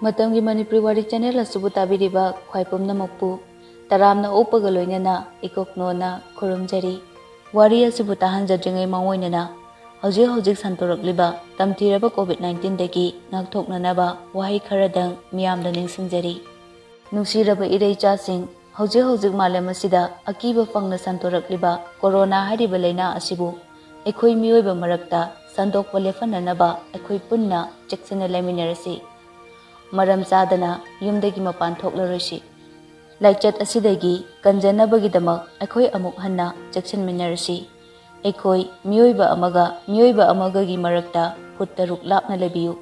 Matamgi Manipuri Wari channel asubu tabiriba khwai pumnamakpu taramna opaga loinana ikoknona khurumjari wari asubu tahanjadringai mawoinana hojik santorakliba tamtiraba COVID-19 dagi ngakthoknanaba wahai kharadang miyamda ningsingjari nungsiraba ireichasing hojik malem asida akiba fangna santorakliba corona hariba laina asibu ekhoi miyoiba marakta sandokpa lefananaba ekhoi punna cheksina laiminarasi maram sadana yumdagi mapan thoklaroi laichat asidagi kanjanabagidamak ekhoi amuk hanna chekshin minarasi ekhoi miyoiba amaga gi marakta huttaruk lapna lebiyu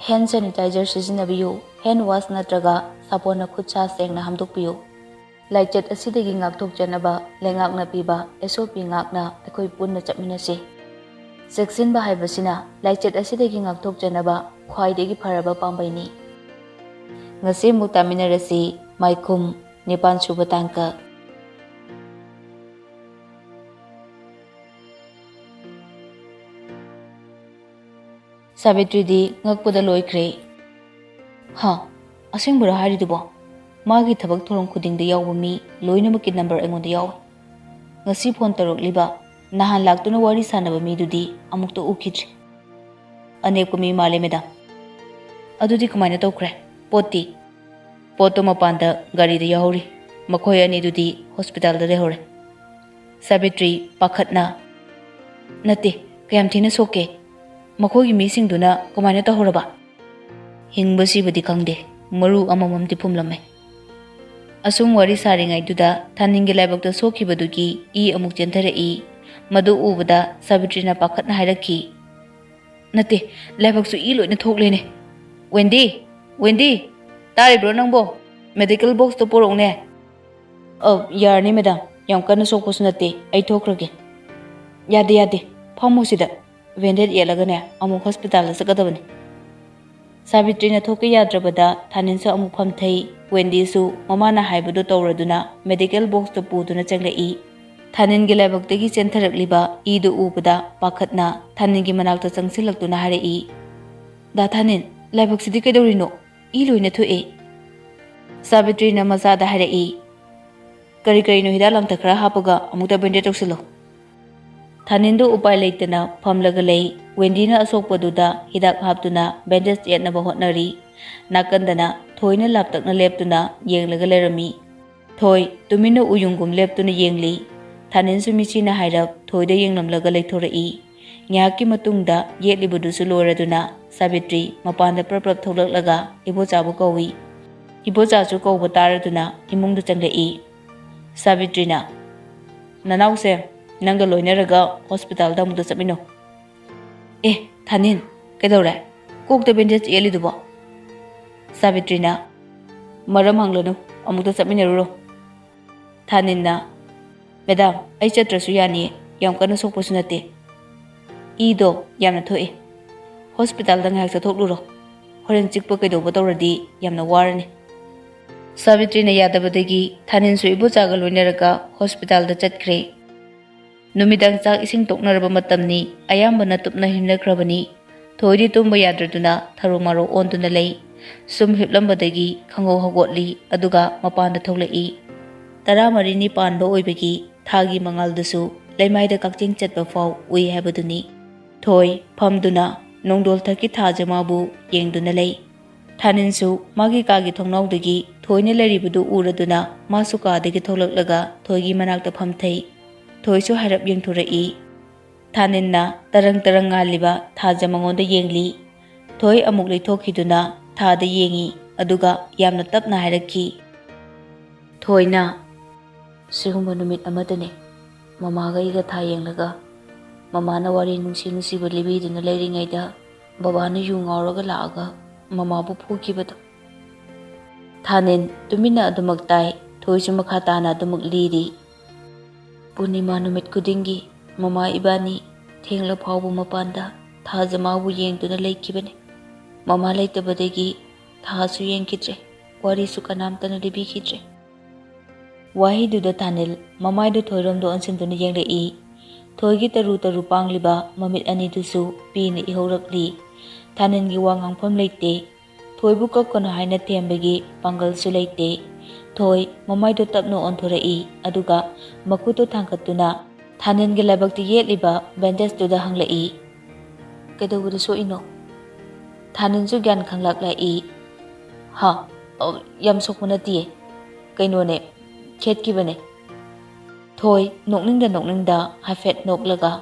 hand sanitizer sijinabiyu hand wash natraga sapona khutsa sengna hamdokpiyu laichat asidagi ngakthok janaba lengakna piba SOP ngakna ekhoi punna chapminasi seksin ba haibasina laichat asidagi ngakthok janaba khwaidagi pharaba pambaini ngasi mutaminarasi Maikhum Nipan suba tangka Sabitri di ngakpada loikre ha asengbara haridubo magi thabak thorong khuding da yawba mi loinamaki number engonda yaw ngasi phone tarokliba nahan laktuna wari sanaba mi dudi amukta ukidri anekpa mi male meda adudi kamaina tokre Pati Poto mapanda gari da yahori makhoi ani dudi hospital da rehore Sabitri pakhatna nate kayam thina soke makhoi gi mising duna kamaina ta horaba hingbasi budi kangde maru amamam ti phumlamme asung wari saringai duda thaningi laibak da soki badugi amuk jenthare madu ubada Sabitri na pakhatna hairaki nate laibak su loina thoklene Wendy tari bro nangbo medical box to porokne yarni madam yam kana sokpos nate ai thokrage yade phamusida vended yelagane amuk hospital la sakadabani Sabitri na thoke yadrabada thaninsa amuk phamthai Wendy su mamana haibadu tawraduna medical box to puduna changlai thanin gi laibak tagi chentharagliba du ubada pakhatna thanin gi manakta changsilaktuna harei da thanin laibak sidi kedorino loina thoe Sabitri na masada harei kari no hidalam takra hapaga amukta bende toksilo thanindu upai leitana phamlaga lei Wendy na asokpaduda hidak haptuna bandage yetna ba hotnari nakandana thoina laptakna leptuna yenglaga lerami thoi tumina uyungum leptuna yengli thanin sumisi na hairak thoida yenglamlaga leithorei nyaki matungda yetlibudusu loraduna Sabitri mapanda prap tholaklaga ibochabu kawi ibochachu kawba taraduna imungdu changlei Sabitri na nanause nanga loinaraga hospital da muda chapino thanin kedore kokta bandage yelidubo Sabitri na maram hanglanu amukta chapminaruro thanin na madam ai chatrasu yani yam kana sokpasu nate do yamna thoe hospital dang hak chathoklu horen chikpa kaidoba tawradi yamna warani Sabitri na yadabadagi thanin su ibu chagal loinaraga hospital da chatkre numidang chak ising toknaraba matamni ayambana tupna himnakrabani thoidi tumba yadraduna tharumaro onduna lei sum hiplambadagi khango hagotli aduga mapanda thoklei taramari ni panda oibagi thagi mangaldusu leimaida kakching chatba faw ui habaduni thoi phamduna nongdol thaki thajamabu yengduna lei thaninsu magi kagi thongnawdagi thoine leribudu uraduna masuka dagi tholaklaga thoigi manakta phamthai thoisu harap yengthurei thaninna tarang ngaliba thajamangonda yengli thoi amuk leithokhiduna thada yengi aduga yamna tapna hairaki thoina sigumba numit amadane mamaga iga tha yenglaga mamana wari nungsi balibiduna leiringaida babana yu ngauraga laaga mamabu phukibada thanin tumina adumak tai thoisu makha tana adumak liri punima numit kudingi mama ibani thengla phawbu mapanda thajamabu yengduna leikibane mama leitabadagi thasu yengkidre wari su kanamtana libikidre wahiduda thanil mamaidu thoiromdo ansinduna yenglei thoigi taru pangliba mamit ani dusu pini ihaurakli thanin gi wangang pham leite Thoibu kakkano haina thembagi pangalsu leite. Thoi mamaido tapno onthorei aduga makuto thangkatuna Thaningi laibakti yetliba bandage tuda hanglai. Kedawuda soino. Thaninsu gyan khanglak Ha, yam sokmana tiye. Kainone, khetki bane. Thoi nokningda hafet noklaga.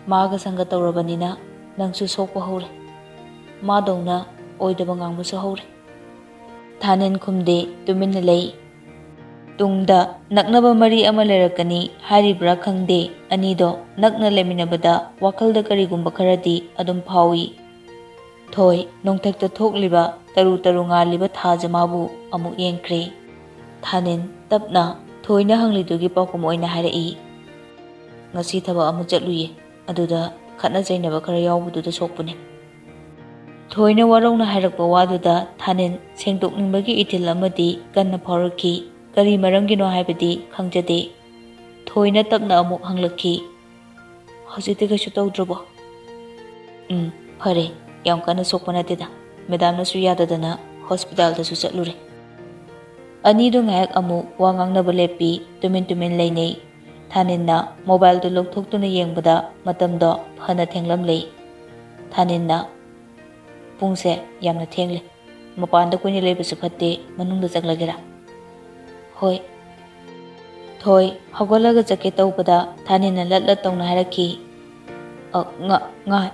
Maaga sanga tawrabanina nangsu sokpa hore. Madongna oidaba ngangbusu hore. Thanin khumde tuminna lei. Tungda naknaba mari ama lerakani haribra khangde anido nakna leminabada wakalda karigumba kharadi adum phawi. Thoi nongthakta thokliba taru ngaliba thajamabu amuk yengkre. Thanin tapna thoina hanglidugi paukum oina harai. Ngasi thaba amu chatluye aduda khatna jainaba khara yawbududa sokpune. Thoina warongna hairakpa waduda Thanin sengdokningbagi ithil amadi kanna phawraki. Kari maramgino haibadi khangjade. Thoina tapna amuk hanglaki. Hojite kaisu tawdrabo. Phare yam kana sokpa nateda. Madamna su yadadana hospital da su chatlure. Ani do ngayak amu wa ngangnaba lepi tumin leinei. Thaninna mobile do lokthokduna yengbada matamdo phana thenglam lei. Thaninna pungse yamna thengle. Mapanda kuini leibasu phatte manungda chaglagera. Hoi. Thoi hagolaga jake tawbada Thanina latlat tawna haraki. Nga.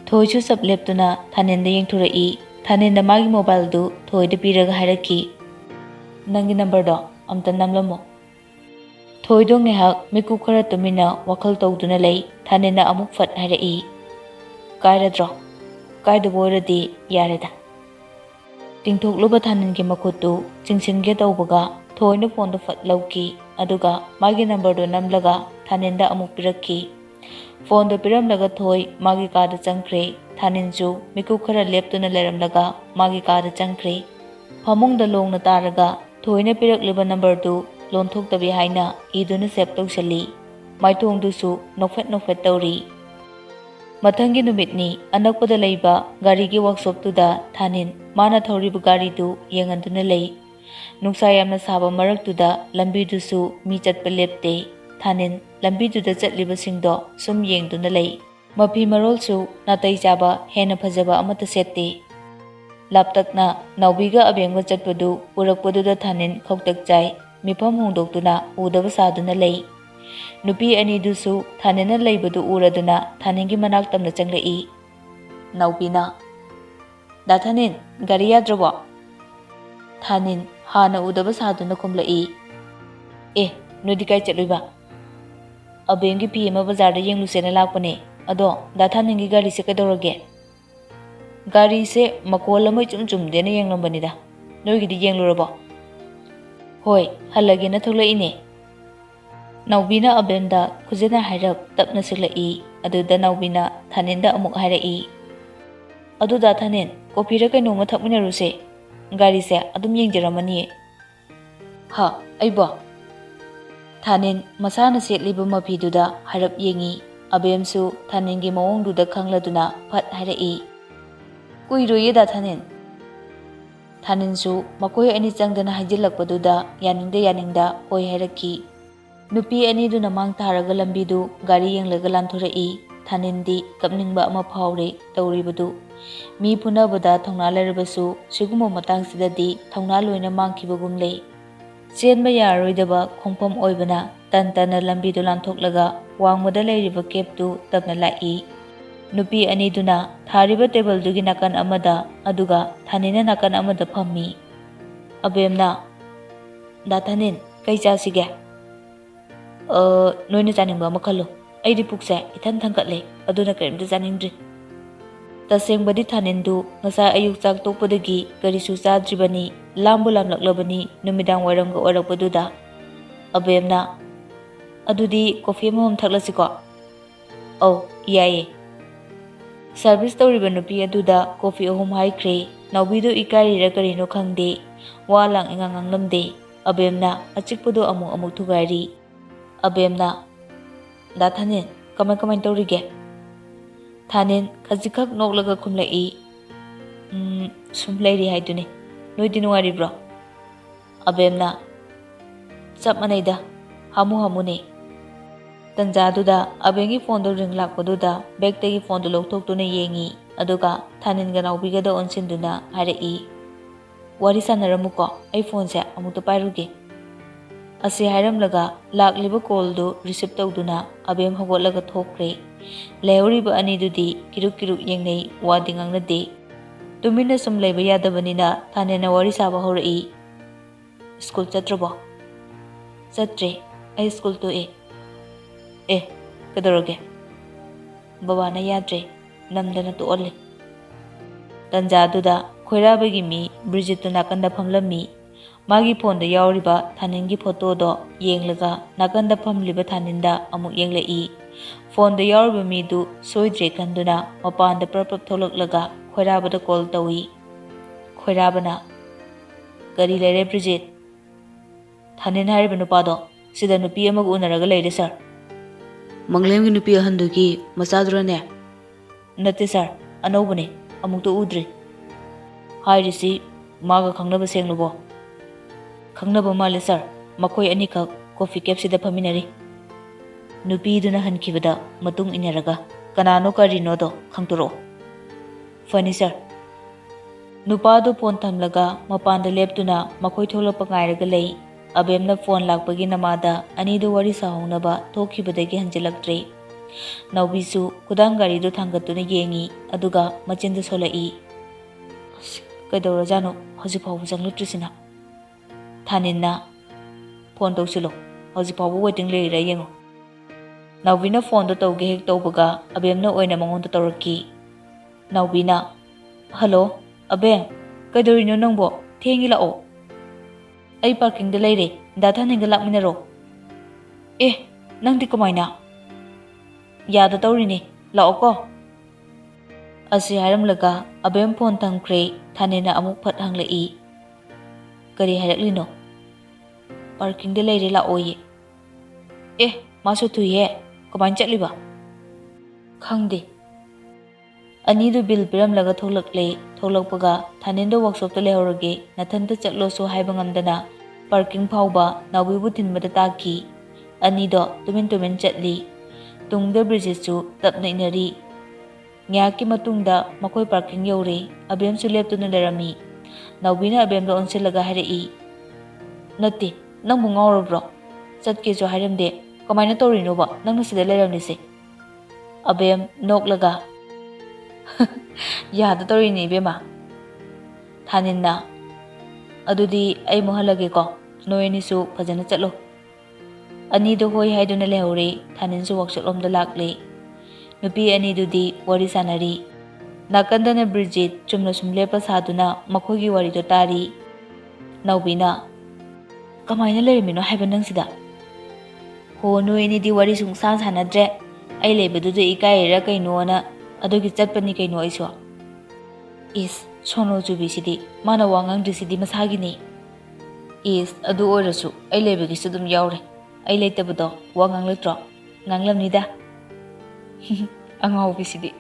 Thoi chu sab leptuna Thaninda yengthurai. Thaninda magi mobile du Thoi da piraga haraki. Nangi number do amta namlamo. Thoi do ngehak miku khara tumina wakhal tawduna lei. Thaninda amuk fat harai. Kairadro. Kaidu boiradi yareda. Tingthokluba Thaningi makhutu chingsinge tawbaga Thoina phone do fat lauki aduga magi number do namlaga Thaninda amuk pirakki. Phone do piramlaga Thoi magi kada changkre. Thaninju miku khara leptuna leramlaga magi kada changkre. Phamungda longna taraga Thoina pirakliba number do lonthoktabi haina iduna save tawsali. Maithongdusu nokfet tawri. Mathangi numitni anakpada leiba garigi workshop tuda Thanin mana thoribu gari du yenganduna lei. Nungsa yamna saba marak tuda lambi dusu mi chatpa lepte. Thanin lambi tuda chatliba singdo sum yengduna lei. Mapi marol su natai chaba hena phajaba amata sette. Laptakna naubiga abengwa chatpadu urakpaduda Thanin khoktak chai mifam hongdoktuna udaba saduna lei. Nupi ani dusu Thanina leibadu uraduna Thaningi manak tamna changlai. Naubina. Da Thanin, gari yadrabo. Thanin hana udaba saduna kumlai. Nudi kai chatluiba. Abengi pima bazar da yenglusena lakpane. Ado da Thaningi gari se kadorage. Gari se makola mai chum dena yenglambanida. Noigidi yenglurabo. Hoi, halage na tholai ne. Naubina abenda khujena hairap tapna siklai aduda Naubina Thaninda amuk hairai. Aduda Thanin kopira kainoma thakminaruse. Gari se adum yengjaramani. Ha, aiba. Thanin masana setliba mapiduda harap yengi. Abemsu Thaningi mawongduda khangladuna phat hairai. Kuiroye da Thanin. Thaninsu makoi ani changdana hajilakpaduda yaningda hoi hairaki. Nupi ani du namang taraga lambidu gari yenglaga lanthurai. Thanindi kapningba ama phawre tawribadu. Mi punabada thongna leribasu siguma matangsidadi thongna loina mangkhibagum lei. Chenba yaroidaba khongpham oibana tantana lambidu lanthoklaga wangmada leiriba keptu tapna lai. Nupi ani duna thariba table dugi nakan amada aduga Thanina nakan amada phammi. Abemna. Da Thanin kai chasige. Noina chaningba makhalo. Aidi pukse ithan thangkatle aduna karimta chaningdri. Tasengbadi Thanindu ngasa ayuk chak tokpadagi karisu chadribani lambu lamlaklabani numidang wairamga orakpaduda. Abemna. Adudi coffee amam thaklasiko. Yaye. Service tawriba nupi aduda coffee ahum haikre. Naubidu ikarira karino khangde. Walang inganganglamde. Abemna achikpadu amuk thugari. Abemna. Da Thanin kamay tawrige. Thanin khajikak noklaga khumlai. Sum leiri haiduni. Noidi nuaribro. Abemna. Chap manaida. Hamu ne. Tanjaduda abengi phone do ring lakpaduda bag tagi phone do lokthokduna yengi aduga thaninga nawbigada onsinduna harai wari sanaramuko ai phone se amuta pairuge ase hairamlaga lakliba call do receive tawduna abem hogotlaga thokre leoriba ani dudi kiruk yengnei wadingang de tumina sum leiba yadabanina thanena wari saba horai school chatrobo chatre ai school to kadoroge babana yadre namdana to olle tanjaduda khoirabagi mi Bridget nakanda phamlami magi phone da yawriba thaningi photo do yenglaga nakanda phamliba thaninda amuk yenglei phone da yawriba mi du soidre kanduna mapan da prapap tholaklaga khoirabada call tawi khoirabana kari lere Bridget thanin hariba nupado sida nupi amag unaraga leire sir Manglem gi nupi ahandugi masadurane nate sir anobane amuk to udre hairisi maga khangnaba senglubo khangnaba male sir makoi anikak coffee cap sida phaminari nupi duna hankibada matung inaraga kanano karino do khangturo fani sir nupa do phone thamlaga mapanda leptuna makoi tholapa ngairaga lei abemna phone lakpagi namada ani do wari saunaba thokibadagi hanjilaktre nawbisu kudang gari do thangatuna yengi aduga machinda solai kaidorajano hoji phawu janglutrisina thaninna phone tawsilo hoji phawu waiting leira yengo nawbina phone do tawge hek tawbaga abemna oina mangon tawraki nawbina hello abeng kaidorino nangbo thengi lao ai parking da leire da thaninga lakminaro nangdi kamaina yada tawrini lao ko asi haramlaga abem phone tangkre thanena amuk phat hanglei kari haraklino parking da leire lao ye masu thuye kamain chatliba khangde ani du bill piram laga tholakpaga thanindo workshop ta lehorage nathanta chatlo so haiba ngamdana parking phauba nawbibu thinbada taki ani do tumin chatli tungda Bridget chu tapna inari ngaki matungda makoi parking yore abem su leptuna lerami nawbina abem do onsilaga harai natti nang bungawrobro chatke jo hairamde kamaina torino ba nangna sida leramnise abem noklaga yada torini bema thaninna adudi ai mohalage ko noeni su phajana chatlo ani do hoi haiduna lehore thanin su workshop lomda lakle nupi ani dudi wari sanari nakandana Bridget chumna sumle pasaduna makhogi wari do tari nawbina kamaina lerimino haibanang sida ho noeni di wari sung sanadre ai lebedu de ikaira kainona adogi chatpani kaino aiso is sono jubi sidi mana wangang disidi masagini is adu orasu ai lebegi sudum yaure ai letabado wangang letro nganglamnida angau bisidi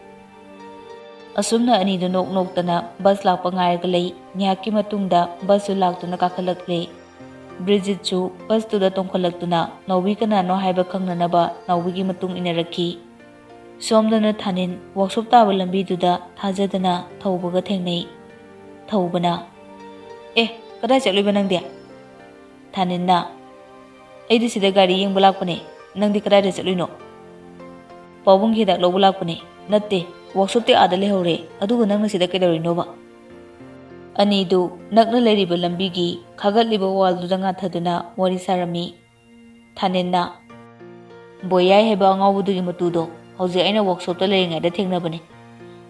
asumna ani do nok tana bus lakpa ngairga lei nyaki matungda bus laktuna kakhalakle Bridget chu bus tu da tongkhalaktuna nawbi kana no haiba khangnanaba nawbi matung inarakhi somdana thanin workshop taba lambi duda thajadana thaubaga thengnei thaubana kada chalui nang dia thaninna aidi sida gari yeng bulakpane nangdi kada de chalui no pawung hidak lo bulakpane natte workshop te adale hore aduga nangna sida kedori no ba ani du nakna leriba lambi gi khagatliba wall du danga thaduna wari sarami thaninna boyai heba ngawbudu gi matudo hauze aina workshop ta leringa da thengnabane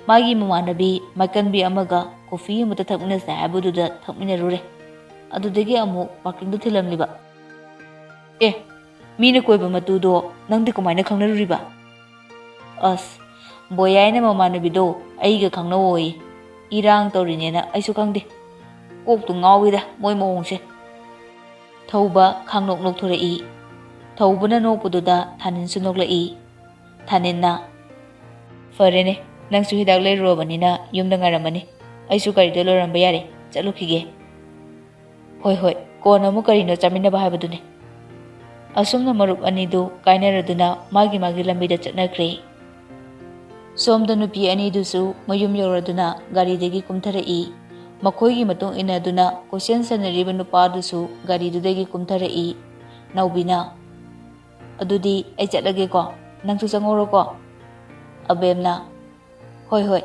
magi mamanabi makanbi amaga coffee amata thakmina sa habudu da thakmina rure adudagi amu parking du thilamliba mina koiba matudo nangdi kamaina khangnaruriba as boyaina mamanabi do aiga khangnawoi irang tawrinena aisu khangde kok tu ngawida moi mawongse thauba khangnok nok thorai thaubana nokpududa thanin su noklai thaninna farene nangsu hidak leirobani na yumda ngaramani ꯑꯩꯁꯨ ꯒꯥꯔꯤꯗꯣ ꯂꯣꯏꯔꯝꯕ ꯌꯥꯔꯦ ꯆꯠꯂꯨꯈꯤꯒꯦ ꯍꯣꯏ ꯍꯣꯏ ꯀꯣꯟꯅ ꯑꯃꯨꯛ ꯀꯔꯤꯅꯣ ꯆꯥꯃꯤꯟꯅꯕ ꯍꯥꯏꯕꯗꯨꯅꯤ ꯑꯁꯨꯝꯅ ꯃꯔꯨꯞ ꯑꯅꯤꯗꯨ ꯀꯥꯏꯅꯔꯗꯨꯅ ꯃꯥꯒꯤ ꯂꯝꯕꯤꯗ ꯆꯠꯅꯈ꯭ꯔꯦ ꯁꯣꯝꯗ ꯅꯨꯄꯤ ꯑꯅꯤꯗꯨꯁꯨ ꯃꯌꯨꯝ ꯌꯧꯔꯗꯨꯅ ꯒꯥꯔꯤꯗꯒꯤ ꯀꯨꯝꯊꯔꯛꯏ ꯃꯈꯣꯏꯒꯤ ꯃꯇꯨꯡ ꯏꯟꯅꯗꯨꯅ ꯀꯣꯏꯁꯦꯟ ꯁꯦꯟꯅꯔꯤꯕ ꯅꯨꯄꯥꯗꯨꯁꯨ ꯒꯥꯔꯤꯗꯨꯗꯒꯤ ꯀꯨꯝꯊꯔꯛꯏ ꯅꯥꯎꯕꯤꯅ ꯑꯗꯨꯗꯤ ꯑꯩ ꯆꯠꯂꯒꯦꯀꯣ ꯅꯪꯁꯨ ꯆꯪꯍꯧꯔꯣꯀꯣ ꯑꯕꯦꯝꯅ ꯍꯣꯏ ꯍꯣꯏ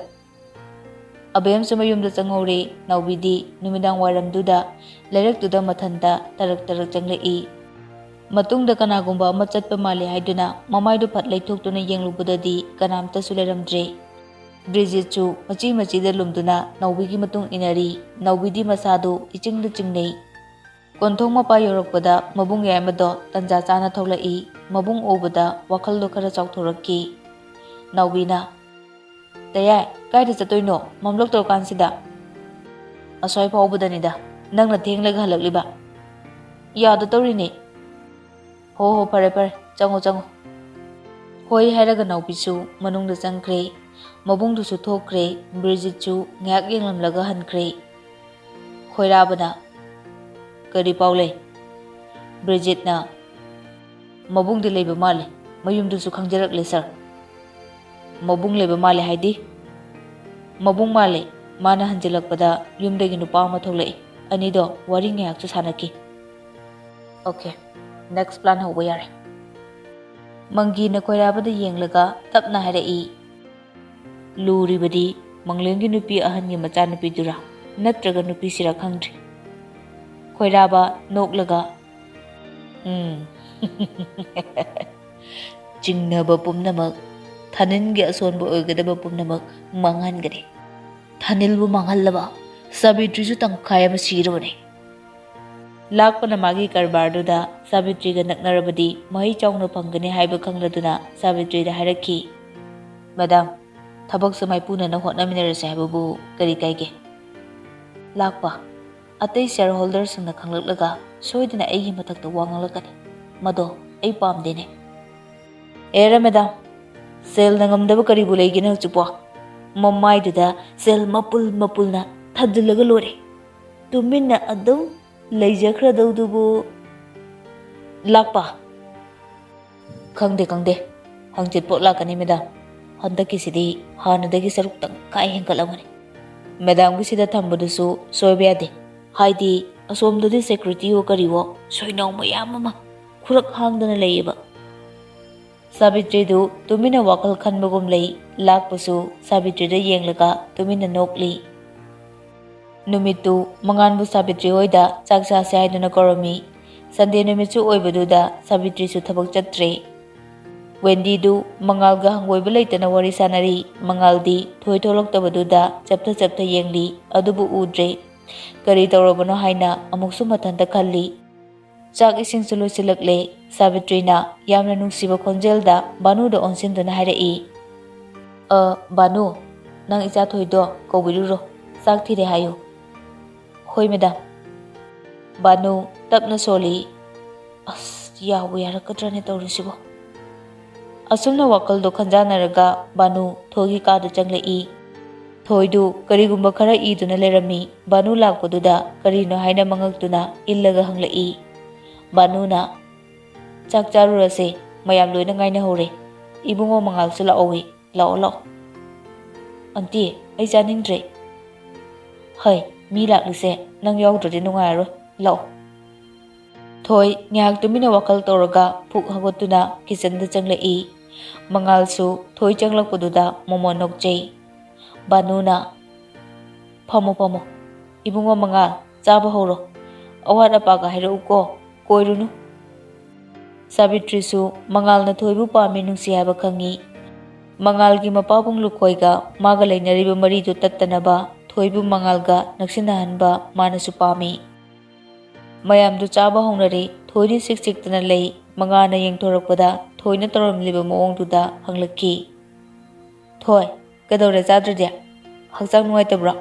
ꯑꯕꯦꯝꯁꯨ ꯃꯌꯨꯝꯗ ꯆꯪꯍꯧꯔꯦ ꯅꯥꯎꯕꯤꯗꯤ ꯅꯨꯃꯤꯗꯥꯡ ꯋꯥꯏꯔꯝꯗꯨꯗ ꯂꯩꯔꯛꯇꯨꯗ ꯃꯊꯟꯇ ꯇꯔꯛ ꯆꯪꯂꯛꯏ ꯃꯇꯨꯡꯗ ꯀꯅꯥꯒꯨꯝꯕ ꯑꯃ ꯆꯠꯄ ꯃꯥꯜꯂꯤ ꯍꯥꯏꯗꯨꯅ ꯃꯃꯥꯏꯗꯨ ꯐꯠ ꯂꯩꯊꯣꯛꯇꯨꯅ ꯌꯦꯡꯂꯨꯕꯗꯗꯤ ꯀꯅꯥꯝꯇꯁꯨ ꯂꯩꯔꯝꯗ꯭ꯔꯦ ꯕ꯭ꯔꯤꯖꯤꯠꯁꯨ ꯃꯆꯤꯗ ꯂꯨꯝꯗꯨꯅ ꯅꯥꯎꯕꯤꯒꯤ ꯃꯇꯨꯡ ꯏꯟꯅꯔꯤ ꯅꯥꯎꯕꯤꯗꯤ ꯃꯁꯥꯗꯨ ꯏꯆꯤꯡꯗ ꯆꯤꯡꯅꯩ ꯀꯣꯟꯊꯣꯡ ꯃꯄꯥ ꯌꯧꯔꯛꯄꯗ ꯃꯕꯨꯡ ꯌꯥꯏꯃꯗꯣ ꯇꯟꯖꯥ ꯆꯥꯅ ꯊꯣꯛꯂꯛꯏ ꯃꯕꯨꯡ ꯎꯕꯗ ꯋꯥꯈꯜꯗꯣ ꯈꯔ ꯆꯥꯎꯊꯣꯔꯛꯈꯤ ꯅꯥꯎꯕꯤꯅ ꯇꯌꯥꯏ ꯀꯥꯏꯗ ꯆꯠꯇꯣꯏꯅꯣ ꯃꯝꯂꯛ ꯇꯧꯔꯀꯥꯟꯁꯤꯗ ꯑꯁ꯭ꯋꯥꯏ ꯐꯥꯎꯕꯗꯅꯤꯗ ꯅꯪꯅ ꯊꯦꯡꯂꯒ ꯍꯜꯂꯛꯂꯤꯕ ꯌꯥꯗ ꯇꯧꯔꯤꯅꯦ ꯍꯣ ꯐꯔꯦ ꯆꯪꯉꯣ ꯍꯣꯏ ꯍꯥꯏꯔꯒ ꯅꯥꯎꯕꯤꯁꯨ ꯃꯅꯨꯡꯗ ꯆꯪꯈ꯭ꯔꯦ ꯃꯕꯨꯡꯗꯨꯁꯨ ꯊꯣꯛꯈ꯭ꯔꯦ ꯕ꯭ꯔꯤꯖꯤꯠꯁꯨ ꯉꯥꯏꯍꯥꯛ ꯌꯦꯡꯂꯝꯂꯒ ꯍꯟꯈ꯭ꯔꯦ ꯈꯣꯏꯔꯥꯕꯅ ꯀꯔꯤ ꯄꯥꯎ ꯂꯩ ꯕ꯭ꯔꯤꯖꯤꯠꯅ ꯃꯕꯨꯡꯗꯤ ꯂꯩꯕ ꯃꯥꯜꯂꯦ ꯃꯌꯨꯝꯗꯨꯁꯨ ꯈꯪꯖꯔꯛꯂꯦ ꯁꯥꯔ ꯃꯕꯨꯡ ꯂꯩꯕ ꯃꯥꯜꯂꯦ ꯍꯥꯏꯗꯤ ꯃꯕꯨꯡ ꯃꯥꯜꯂꯦ ꯃꯥꯅ ꯍꯟꯖꯤꯜꯂꯛꯄꯗ ꯌꯨꯝꯗꯒꯤ ꯅꯨꯄꯥ ꯑꯃ ꯊꯣꯛꯂꯛꯏ ꯑꯅꯤꯗꯣ ꯋꯥꯔꯤ ꯉꯥꯏꯍꯥꯛꯁꯨ ꯁꯥꯟꯅꯈꯤ ꯑꯣꯀꯦ ꯅꯦꯛꯁ ꯄ꯭ꯂꯥꯟ ꯍꯧꯕ ꯌꯥꯔꯦ ꯃꯪꯒꯤꯅ ꯈꯣꯏꯔꯥꯕꯗ ꯌꯦꯡꯂꯒ ꯇꯞꯅ ꯍꯥꯏꯔꯛꯏ ꯂꯨꯔꯤꯕꯗꯤ ꯃꯪꯂꯦꯝꯒꯤ ꯅꯨꯄꯤ ꯑꯍꯟꯒꯤ ꯃꯆꯥꯅꯨꯄꯤꯗꯨꯔꯥ ꯅꯠꯇ꯭ꯔꯒ ꯅꯨꯄꯤꯁꯤꯔꯥ ꯈꯪꯗ꯭ꯔꯤ ꯈꯣꯏꯔꯥꯕ ꯅꯣꯛꯂꯒ ꯆꯤꯡꯅꯕ ꯄꯨꯝꯅꯃꯛ ꯊꯥꯅꯤꯜꯒꯤ ꯑꯁꯣꯟꯕ ꯑꯣꯏꯒꯗꯕ ꯄꯨꯝꯅꯃꯛ ꯃꯥꯡꯍꯟꯒꯅꯤ ꯊꯥꯅꯤꯜꯕꯨ ꯃꯥꯡꯍꯜꯂꯕ ꯁꯥꯕꯤꯇ꯭ꯔꯤꯁꯨ ꯇꯪꯈꯥꯏ ꯑꯃ ꯁꯤꯔꯕꯅꯤ ꯂꯥꯛꯄꯅ ꯃꯥꯒꯤ ꯀꯔꯕꯥꯔꯗꯨꯗ ꯁꯥꯕꯤꯇ꯭ꯔꯤꯒ ꯅꯛꯅꯔꯕꯗꯤ ꯃꯍꯩ ꯆꯥꯎꯅ ꯐꯪꯒꯅꯤ ꯍꯥꯏꯕ ꯈꯪꯂꯗꯨꯅ ꯁꯥꯕꯤꯇ꯭ꯔꯤꯗ ꯍꯥꯏꯔꯛꯈꯤ ꯃꯦꯗꯥꯝ ꯊꯕꯛꯁꯨ ꯃꯥꯏꯄꯨꯅꯅ ꯍꯣꯠꯅꯃꯤꯟꯅꯔꯁꯦ ꯍꯥꯏꯕꯕꯨ ꯀꯔꯤ ꯀꯥꯏꯒꯦ ꯂꯥꯛꯄ ꯑꯇꯩ ꯁꯤꯌꯔ ꯍꯣꯜꯗꯔꯁꯤꯡꯅ ꯈꯪꯂꯛꯂꯒ ꯁꯣꯏꯗꯅ ꯑꯩꯒꯤ ꯃꯊꯛꯇ ꯋꯥ ꯉꯥꯡꯂꯛꯀꯅꯤ ꯃꯗꯣ ꯑꯩ ꯄꯥꯝꯗꯦꯅꯦ ꯑꯦꯔ ꯃꯦꯗꯥꯝ ꯁꯦꯜꯅ ꯉꯝꯗꯕ ꯀꯔꯤꯕꯨ ꯂꯩꯒꯦꯅ ꯍꯧꯖꯤꯛꯄꯣ ꯃꯃꯥꯏꯗꯨꯗ ꯁꯦꯜ ꯃꯄꯨꯜꯅ ꯊꯥꯖꯤꯜꯂꯒ ꯂꯣꯏꯔꯦ ꯇꯨꯃꯤꯟꯅ ꯑꯗꯨꯝ ꯂꯩꯖꯈ꯭ꯔꯗꯧꯗꯨꯕꯨ ꯂꯥꯛꯄ ꯈꯪꯗꯦ ꯍꯪꯆꯤꯠ ꯄꯣꯠ ꯂꯥꯛꯀꯅꯤ ꯃꯦꯗꯥꯝ ꯍꯟꯗꯛꯀꯤꯁꯤꯗꯤ ꯍꯥꯟꯅꯗꯒꯤ ꯁꯔꯨꯛ ꯇꯪꯈꯥꯏ ꯍꯦꯟꯒꯠꯂꯝꯒꯅꯤ ꯃꯦꯗꯥꯝꯒꯤꯁꯤꯗ ꯊꯝꯕꯗꯨꯁꯨ ꯁꯣꯏꯕ ꯌꯥꯗꯦ ꯍꯥꯏꯗꯤ ꯑꯁꯣꯝꯗꯗꯤ ꯁꯦꯀ꯭ꯌꯨꯔꯤꯇꯤꯋꯣ ꯀꯔꯤꯋꯣ ꯁꯣꯏꯅꯥꯎ ꯃꯌꯥꯝ ꯑꯃ ꯈꯨꯔꯛ ꯍꯥꯡꯗꯅ ꯂꯩꯌꯦꯕ ꯁꯥꯕꯤꯇ꯭ꯔꯤꯗꯨ ꯇꯨꯃꯤꯟꯅ ꯋꯥꯈꯜ ꯈꯟꯕꯒꯨꯝ ꯂꯩ ꯂꯥꯛꯄꯁꯨ ꯁꯥꯕꯤꯇ꯭ꯔꯤꯗ ꯌꯦꯡꯂꯒ ꯇꯨꯃꯤꯟꯅ ꯅꯣꯛꯂꯤ ꯅꯨꯃꯤꯠꯇꯨ ꯃꯉꯥꯟꯕꯨ ꯁꯥꯕꯤꯇ꯭ꯔꯤ ꯍꯣꯏꯗ ꯆꯥꯛ ꯆꯥꯁꯦ ꯍꯥꯏꯗꯨꯅ ꯀꯧꯔꯝꯃꯤ ꯁꯟꯗꯦ ꯅꯨꯃꯤꯠꯁꯨ ꯑꯣꯏꯕꯗꯨꯗ ꯁꯥꯕꯤꯇ꯭ꯔꯤꯁꯨ ꯊꯕꯛ ꯆꯠꯇ꯭ꯔꯦ ꯋꯦꯟꯗꯤꯗꯨ ꯃꯉꯥꯜꯒ ꯍꯪꯒꯣꯏꯕ ꯂꯩꯇꯅ ꯋꯥꯔꯤ ꯁꯥꯟꯅꯔꯤ ꯃꯉꯥꯜꯗꯤ ꯊꯣꯏ ꯊꯣꯛꯂꯛꯇꯕꯗꯨꯗ ꯆꯞꯊ ꯌꯦꯡꯂꯤ ꯑꯗꯨꯕꯨ ꯎꯗ꯭ꯔꯦ ꯀꯔꯤ ꯇꯧꯔꯕꯅꯣ ꯍꯥꯏꯅ ꯑꯃꯨꯛꯁꯨ ꯃꯊꯟꯇ ꯈꯜꯂꯤ ꯆꯥꯛ ꯏꯁꯤꯡꯁꯨ ꯂꯣꯏꯁꯤꯜꯂꯛꯂꯦ ꯁꯥꯕꯤꯇ꯭ꯔꯤꯅ ꯌꯥꯝꯅ ꯅꯨꯡꯁꯤꯕ ꯈꯣꯟꯖꯦꯜꯗ ꯕꯥꯅꯨꯗ ꯑꯣꯟꯁꯤꯟꯗꯨꯅ ꯍꯥꯏꯔꯛꯏ ꯕꯥꯅꯨ ꯅꯪ ꯏꯆꯥ ꯊꯣꯏꯗꯣ ꯀꯧꯕꯤꯔꯨꯔꯣ ꯆꯥꯛ ꯊꯤꯔꯦ ꯍꯥꯏꯌꯨ ꯍꯣꯏ ꯃꯦꯗꯥꯝ ꯕꯥꯅꯨ ꯇꯞꯅ ꯁꯣꯜꯂꯤ ꯑꯁ ꯌꯥꯕꯨ ꯌꯥꯔꯛꯀꯗ꯭ꯔꯅꯦ ꯇꯧꯔꯤꯁꯤꯕꯣ ꯑꯁꯨꯝꯅ ꯋꯥꯈꯜꯗꯣ ꯈꯟꯖꯥꯟꯅꯔꯒ ꯕꯥꯅꯨ ꯊꯣꯏꯒꯤ ꯀꯥꯗ ꯆꯪꯂꯛꯏ ꯊꯣꯏꯗꯨ ꯀꯔꯤꯒꯨꯝꯕ ꯈꯔ ꯏꯗꯨꯅ ꯂꯩꯔꯝꯃꯤ ꯕꯥꯅꯨ ꯂꯥꯛꯄꯗꯨꯗ ꯀꯔꯤꯅꯣ ꯍꯥꯏꯅ ꯃꯉꯛꯇꯨꯅ ꯏꯜꯂꯒ ꯍꯪꯂꯛꯏ ꯕꯥꯅꯨꯅ ꯆꯥꯛ ꯆꯥꯔꯨꯔꯁꯦ ꯃꯌꯥꯝ ꯂꯣꯏꯅ ꯉꯥꯏꯅꯍꯧꯔꯦ ꯏꯕꯨꯡꯉꯣ ꯃꯉꯥꯜꯁꯨ ꯂꯥꯛꯑꯣꯋꯤ ꯂꯥꯛꯑꯣ ꯑꯟꯇꯤ ꯑꯩ ꯆꯥꯅꯤꯡꯗ꯭ꯔꯦ ꯍꯩ ꯃꯤ ꯂꯥꯛꯂꯤꯁꯦ ꯅꯪ ꯌꯥꯎꯗ꯭ꯔꯗꯤ ꯅꯨꯡꯉꯥꯏꯔꯔꯣꯏ ꯂꯥꯛꯑꯣ ꯊꯣꯏ ꯉꯥꯏꯍꯥꯛ ꯇꯨꯃꯤꯟꯅ ꯋꯥꯈꯜ ꯇꯧꯔꯒ ꯄꯨꯛ ꯍꯧꯒꯠꯇꯨꯅ ꯀꯤꯆꯟꯗ ꯆꯪꯂꯛꯏ ꯃꯉꯥꯜꯁꯨ ꯊꯣꯏ ꯆꯪꯂꯛꯄꯗꯨꯗ ꯃꯣꯃꯣ ꯅꯣꯛꯆꯩ ꯕꯥꯅꯨꯅ ꯐꯝꯃꯣ ꯏꯕꯨꯡꯉꯣ ꯃꯉꯥꯜ ꯆꯥꯕ ꯍꯧꯔꯣ ꯑꯋꯥꯠ ꯑꯄꯥꯒ ꯍꯥꯏꯔꯛꯎꯀꯣ ꯀꯣꯏꯔꯨꯅꯨ ꯁꯥꯕꯤꯇ꯭ꯔꯤꯁꯨ ꯃꯉꯥꯜꯅ ꯊꯣꯏꯕꯨ ꯄꯥꯝꯃꯤ ꯅꯨꯡꯁꯤ ꯍꯥꯏꯕ ꯈꯪꯉꯤ ꯃꯉꯥꯜꯒꯤ ꯃꯄꯥꯕꯨꯡ ꯂꯨꯈꯣꯏꯒ ꯃꯥꯒ ꯂꯩꯅꯔꯤꯕ ꯃꯔꯤꯗꯨ ꯇꯠꯇꯅꯕ ꯊꯣꯏꯕꯨ ꯃꯉꯥꯜꯒ ꯅꯛꯁꯤꯟꯅꯍꯟꯕ ꯃꯥꯅꯁꯨ ꯄꯥꯝꯃꯤ ꯃꯌꯥꯝꯗꯨ ꯆꯥꯕ ꯍꯧꯅꯔꯦ ꯊꯣꯏꯗꯤ ꯆꯤꯛꯇꯅ ꯂꯩ ꯃꯉꯥꯜꯅ ꯌꯦꯡꯊꯣꯔꯛꯄꯗ ꯊꯣꯏꯅ ꯇꯧꯔꯝꯂꯤꯕ ꯃꯑꯣꯡꯗꯨꯗ ꯍꯪꯂꯛꯈꯤ ꯊꯣꯏ ꯀꯩꯗꯧꯔꯦ ꯆꯥꯗ꯭ꯔꯗꯤ ꯍꯛꯆꯥꯡ ꯅꯨꯡꯉꯥꯏꯇꯕ꯭ꯔꯣ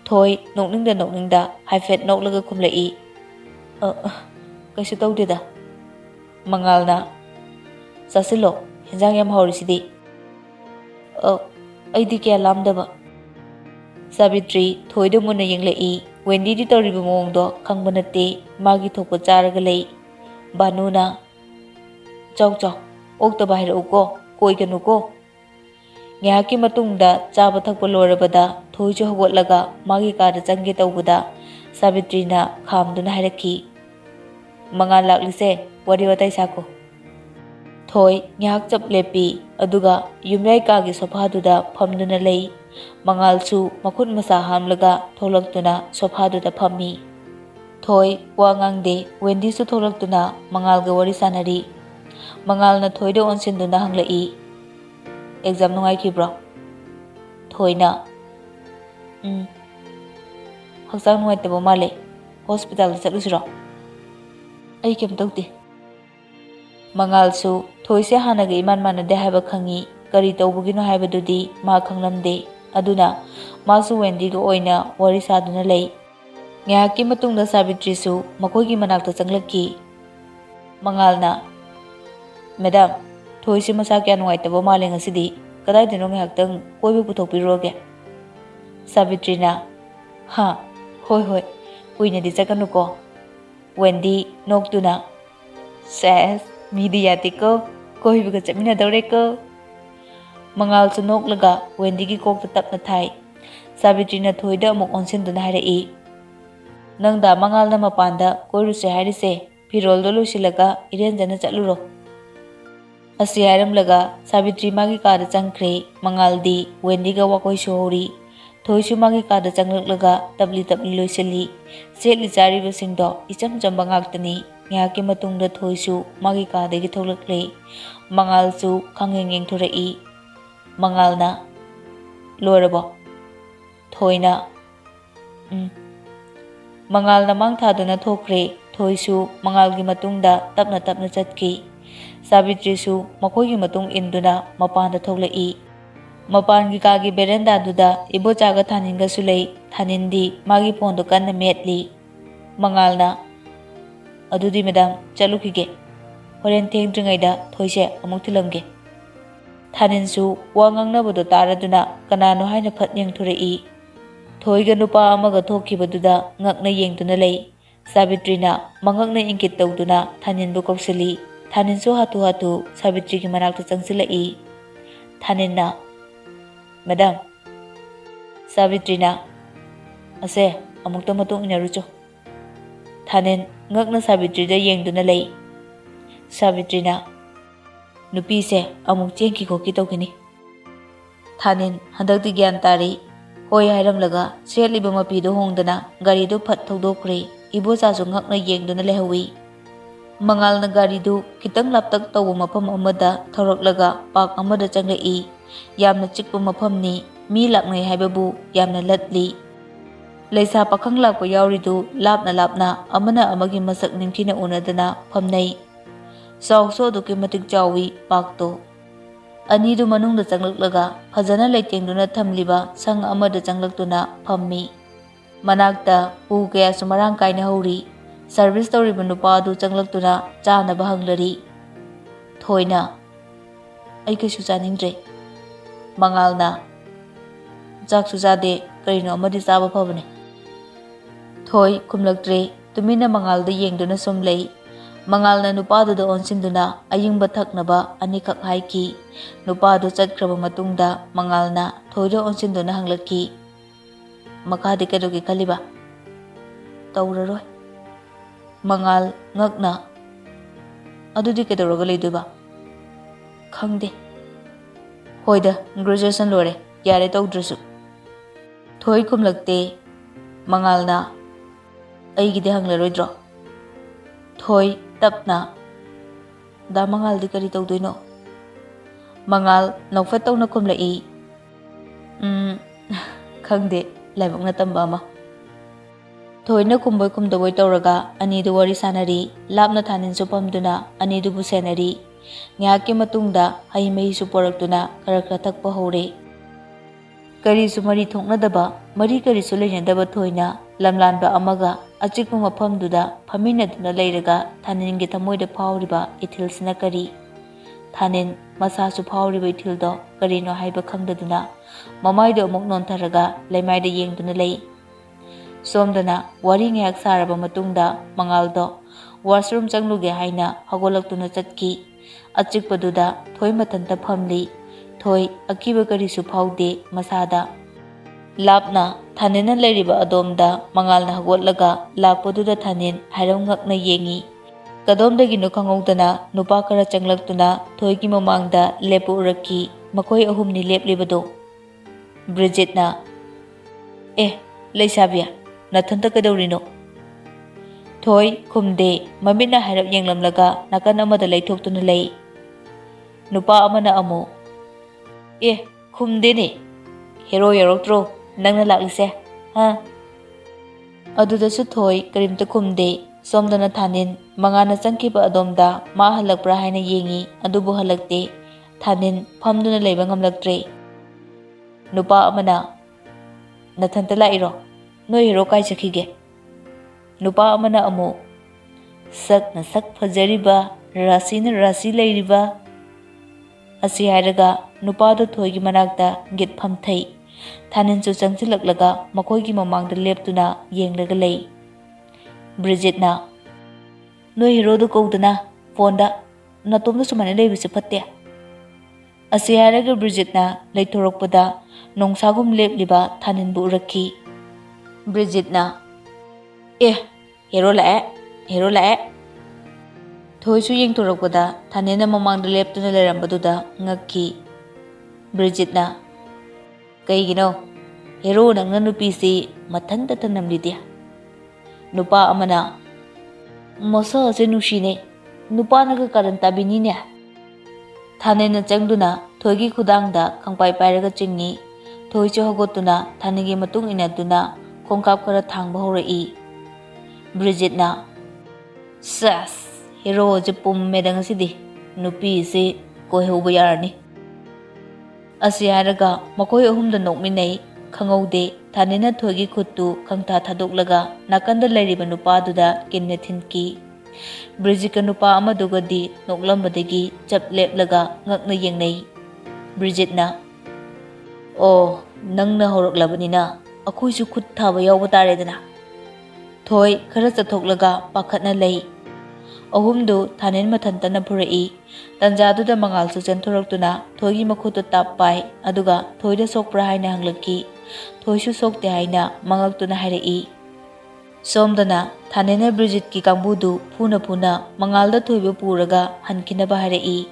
ꯊꯣꯏ ꯅꯣꯛꯅꯤꯡꯗ ꯍꯥꯏꯐꯦꯠ ꯅꯣꯛꯂꯒ ꯈꯨꯝꯂꯛꯏ ꯀꯩꯁꯨ ꯇꯧꯗꯦꯗ ꯃꯉꯥꯜꯅ ꯆꯥꯁꯤꯜꯂꯣ ꯍꯦꯟꯖꯥꯡ ꯌꯥꯝ ꯍꯥꯎꯔꯤꯁꯤꯗꯤ ꯑꯩꯗꯤ ꯀꯌꯥ ꯂꯥꯝꯗꯕ Sabitri thoida muna yenglei. Wendy di toriba mongdo khangba natte magi thokpa charaga lei. Banuna chau chau okta bahira uko koi ganu ko. Ngahaki matungda chaba thakpa lorabada thoichu hogotlaga magi kada changge tawbada Sabitri na khamduna hairaki. Mangal laklise wari watai sako. Thoi ngahak chap lepi aduga yumyai kagi sofaduda phamduna lei. Mangalsu makhut masa hamlaga tholaktuna sofaduda phammi. Thoi wa ngangde Wendy su tholaktuna mangalga wari sanari. Mangalna thoida onsinduna hanglai. Exam nungai kibro. Thoina Haksang nungai tabo male. Hospital chatlusiro. Ai kem tawti. Mangalsu thoise hanaga iman manade haiba khangi kari tawbugino haibadudi ma khanglamde. Aduna masu Wendy ga oina wari saduna lei. Ngahaki matungda Sabitri su makoigi manakta changlaki. Mangalna Madam thoise masa kya nungai tabo male ngasidi kadai dino ngahaktang koibu puthokpiroge. Sabitri na ha hoi hoi kuina di chakanuko. Wendy noktuna ses midi yati ko koibu ga chapmina daure ko. Mangal su noklaga Wendy gi kokta tapna thai. Sabitri na thoida amuk onsinduna hairai. Nangda mangal na mapanda koiruse hairise piroldo lusilaga irenjana chatluro. Asi hairamlaga Sabitri magi kada changkhre mangaldi Wendy ga wakoi sohori. Thoisu magi kada changlaklaga tabli loisali. Setli chariba singdo icham chamba ngaktani. Ngahaki matungda thoisu magi kada gi tholakle. Mangalsu khangeng thorai. Mangalna lorabo. Thoina Mangalna mangthaduna thokre. Thoisu mangalgi matungda tapna chatki. Sabitri su makoigi matung induna mapanda thoklai. Mapangi kagi berenda duda ibo chaga thaninga sulei. Thanindi magi phondo kanna metli. Mangalna adudi madam chalukige. Horen thengdringaida thoise amuk thilamge. Thaninsu wa ngangnabado taraduna kanano haina phat yengthurai. Thoiga nupa amaga thokhibaduda ngakna yengduna lei. Sabitri na mangakna ingkit tawduna Thaninbu koksali. Thaninsu hatu Sabitri ki manakta changsilai. Thaninna Madam Sabitri na ase amukta matung inarucho. Thanin ngakna Sabitri da yengduna lei. Sabitri na nupi se amuk chengki khoki tawkini. Thanin handakti gyan tari. Hoi hairamlaga setliba mapido hongdana garido phat thokdokre. Ibo chasu ngakna yengduna lehawi. Mangalna garidu kitang laptak tawba mafam amada thoroklaga park amada changlai. Yamna chikpa mafamni mi laknai haibabu yamna latli. Leisa pakhang lakpa yauridu lapna amana amagi masak ningthina unadana phamnai. Chawso duki matik chawi pakto. Anidu manungda changlaklaga phajana leitengduna thamliba sang amada changlaktuna phammi. Manakta pu kaya sumarang kaina hori. Service tawriba nupadu changlaktuna chanaba hanglari. Thoina ai kaisu chaningdre. Mangalna chaksu chade karino amadi chaba phabane. Thoi khumlaktre tumina mangalda yengduna somlei. Mangalna nupaduda onsinduna ayingba thaknaba anikak haiki. Nupadu chatkraba matungda mangalna thoida onsinduna hanglaki. Makadi kadogi kaliba tawraroi. Mangal ngakna adudi kedoroga leiduba khangde. Hoida graduation lore yare tawdrasu. Thoi khumlakte. Mangalna aigide hanglaroidro. Thoi tapna da mangal di kari tawdoino. Mangal nokfat tawna khumlai. Khangde laibak na tamba ama. Thoina kumboy kumdaboy tawraga anidu wari sanari. Lapna Thanin su pamduna anidu bu senari. Ngahaki matungda haimei su poraktuna karakra thakpa hore. Kari su mari thoknadaba mari kari su leinadaba thoina lamlanba amaga achikpa mafamduda phaminaduna leiraga Thaningi thamoida phawriba ithilsina kari. Thanin masasu phawriba ithildo karino haiba khangdaduna mamaido amuk nontaraga leimaida yengduna lei. Somdana wari ngayak saraba matungda mangaldo washroom changluge haina hagolaktuna chatki. Achikpaduda thoi mathanta phamli. Thoi akiba karisu phawde masada. Lapna Thanina leiriba adomda mangalna hagotlaga lakpaduda Thanin hairam ngakna yengi. Kadomdagino khangowdana nupa kara changlaktuna thoigi mamangda lepu urakki makoi ahumni leplibado. Bridgetna leisabiya nathanta kadawrino. Thoi khumde mamina hairap yenglamlaga nakan amada leithoktuna lei. Nupa amana amu khumdene hero yarotro nangna laklise ha. Adudasu thoi karimta khumde. Somdana Thanin mangana changkiba adomda ma halakpra haina yengi adubu halakte. Thanin phamduna leiba ngamlaktre. Nupa amana nathanta lairo noi hero kai chakhige. Nupa amana amu sakna sak phajariba rasina rasi leiriba. Asi hairaga nupado thoigi manakta git phamthai. Thanin chu changchilaklaga makoigi mamangda leptuna yenglaga lei. Bridgetna noi hero du kowdana fonda natomda sumana leibise phatte. Asi hairaga Bridgetna leithorokpada nongsagum lepliba Thanin bu urakki. Bridgetna hero lae. Thoisu yengthorokpada Thanina mamangda leptuna lerambaduda ngakki. Bridgetna kaigino hero nangna nupisi mathanta thanamlide. Nupa amana masa ase nushine nupa naga karan tabinine. Thanina changduna thoigi khudangda khangpai pairaga chingi. Thoichu hagotuna Thanigi matung inaduna khongkap khara thangba horai. Bridgetna sas hero je pummeda ngasidi nupi se koihauba yarani. Asi hairaga makoi ahumda nokminai khangaude. Thanina thoigi khuttu khangtha thadoklaga nakanda leiriba nupaduda kinne thinki. Bridgetka nupa amadugadi noklambadagi chap leplaga ngakna yengnai. Bridgetna nangna horoklabanina akhoisu khut thaba yawba taredana. Thoi khara chathoklaga pakhatna lei. Ahumdu Thanin mathantana purai. Tanjaduda mangalsu chenthoroktuna thoigi makhutu tappai aduga thoida sokpra haina hanglaki. Thoisu sokte haina mangaktuna hairai. Somdana Thanina Bridgetki kangbudu phuna mangalda thoiba puraga hankinaba hairai.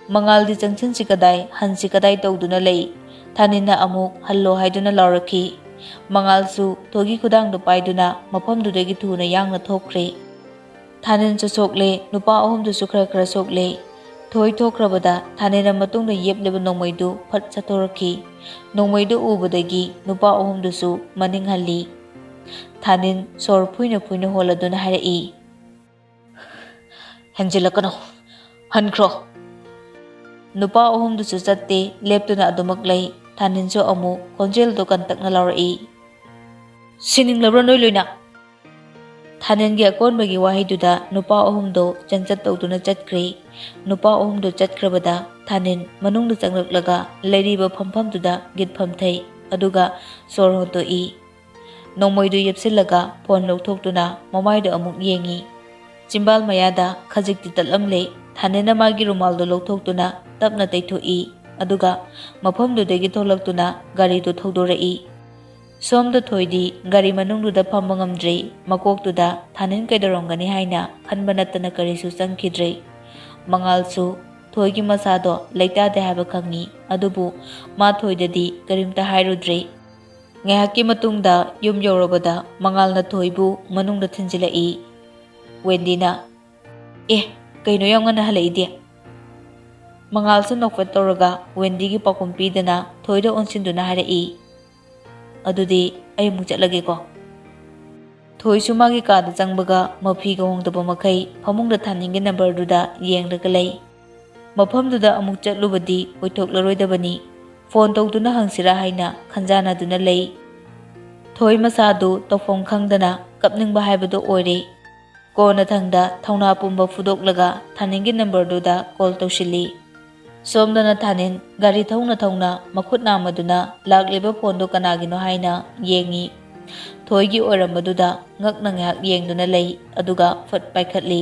Mangaldi changchansi kadai hansi kadai tawduna lei. Thanina amuk hallo haiduna laurakki. Mangalsu thogi khudangdu paiduna mafamdudagi thuna yangna thokre. Thanin chu sokle nupa ahumdu su khara sokle. Thoi thokrabada Thanina matungda yepleba nongmaidu phat chathorakki. Nongmaidu ubadagi nupa ahumdu su maning halli. Thanin sor phuina holaduna hairai. Henjilakano hankro. Nupa ahumdu su chatte leptuna adumak lei. Thanin chu amu konjel do kantakna laurai. Sininglabra noi loina. Thaningi akonbagi wahaiduda nupa ahumdo changchat tawduna chatkre. Nupa ahumdo chatkrabada Thanin manungda changlaklaga leiriba phamphamduda git phamthai aduga sor hotoi. Nongmoidu yepsilaga phone lokthokduna mamaido amuk yengi. Chimbal mayada khajikti tatlamle. Thanina magi rumaldo lokthokduna tapna taithoi aduga mafamdudagi tholaktuna garido thaudorai. Somda thoidi gari manungduda phamba ngamdre makoktuda Thanin kaidarongani haina khanba nattana karisu changkhidre. Mangalsu thoigi masado leitade haiba khangi adubu ma thoidadi karimta hairudre. Ngahaki matungda yum yorobada mangalna thoibu manungda thinjilai. Wendina kaino yamngana halaide. Mangalsu nokfet tawraga Wendigi pakum pidana thoida onsinduna hairai. Adudi ay amuk chatlage ko. Thoisu magi kada changbaga mafiga hongdaba makai phamungda Thaningi numberduda yenglaga lei. Mafamduda amuk chatlubadi oithoklaroi phone tawduna hangsira haina khanjanaduna lei. Thoi masadu tawfom khangdana kapningba haibadu oire. Kona thangda thauna pumba fudoklaga Thaningi numberduda call tawsili. ꯁꯣꯝꯗꯅ ꯊꯥꯅꯤꯟ ꯒꯥꯔꯤ ꯊꯧꯅ ꯃꯈꯨꯠ ꯅꯥꯝꯃꯗꯨꯅ ꯂꯥꯛꯂꯤꯕ ꯐꯣꯟꯗꯣ ꯀꯅꯥꯒꯤꯅꯣ ꯍꯥꯏꯅ ꯌꯦꯡꯉꯤ꯫ ꯊꯣꯏꯒꯤ ꯑꯣꯏꯔꯝꯕꯗꯨꯗ ꯉꯛꯅ ꯉꯥꯏꯍꯥꯛ ꯌꯦꯡꯗꯨꯅ ꯂꯩ ꯑꯗꯨꯒ ꯐꯠ ꯄꯥꯏꯈꯠꯂꯤ꯫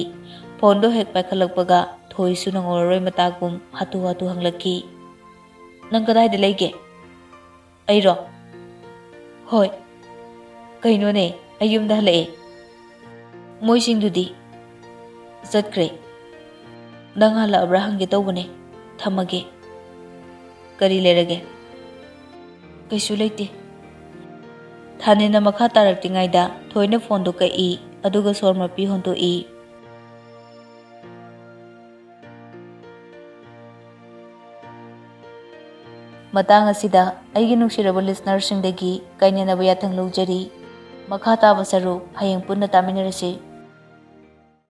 ꯐꯣꯟꯗꯣ ꯍꯦꯛ ꯄꯥꯏꯈꯠꯂꯛꯄꯒ ꯊꯣꯏꯁꯨ ꯅꯪꯍꯧꯔꯔꯣꯏ ꯃꯇꯥꯒꯨꯝ ꯍꯥꯊꯨ ꯍꯪꯂꯛꯈꯤ꯫ ꯅꯪ ꯀꯗꯥꯏꯗ ꯂꯩꯒꯦ? ꯑꯩꯔꯣ? ꯍꯣꯏ꯫ ꯀꯩꯅꯣꯅꯦ ꯑꯩ ꯌꯨꯝꯗ ꯍꯜꯂꯛꯑꯦ꯫ ꯃꯣꯏꯁꯤꯡꯗꯨꯗꯤ? ꯆꯠꯈ꯭ꯔꯦ꯫ ꯅꯪ ꯍꯜꯂꯛꯑꯕ꯭ꯔꯥ ꯍꯪꯒꯦ ꯇꯧꯕꯅꯦ꯫ ꯊꯝꯃꯒꯦ꯫ ꯀꯔꯤ ꯂꯩꯔꯒꯦ? ꯀꯩꯁꯨ ꯂꯩꯇꯦ꯫ ꯊꯥꯅꯤꯟꯅ ꯃꯈꯥ ꯇꯥꯔꯛꯇ꯭ꯔꯤꯉꯩꯗ ꯊꯣꯏꯅ ꯐꯣꯟꯗꯣ ꯀꯛꯏ ꯑꯗꯨꯒ ꯁꯣꯔ ꯃꯄꯤ ꯍꯣꯟꯇꯣꯛꯏ꯫ ꯃꯇꯥꯡ ꯑꯁꯤꯗ ꯑꯩꯒꯤ ꯅꯨꯡꯁꯤꯔꯕ ꯂꯤꯁꯅꯔꯁꯤꯡꯗꯒꯤ ꯀꯥꯏꯅꯅꯕ ꯌꯥꯊꯪ ꯂꯧꯖꯔꯤ꯫ ꯃꯈꯥ ꯇꯥꯕ ꯁꯔꯨꯛ ꯍꯌꯦꯡ ꯄꯨꯟꯅ ꯇꯥꯃꯤꯟꯅꯔꯁꯤ꯫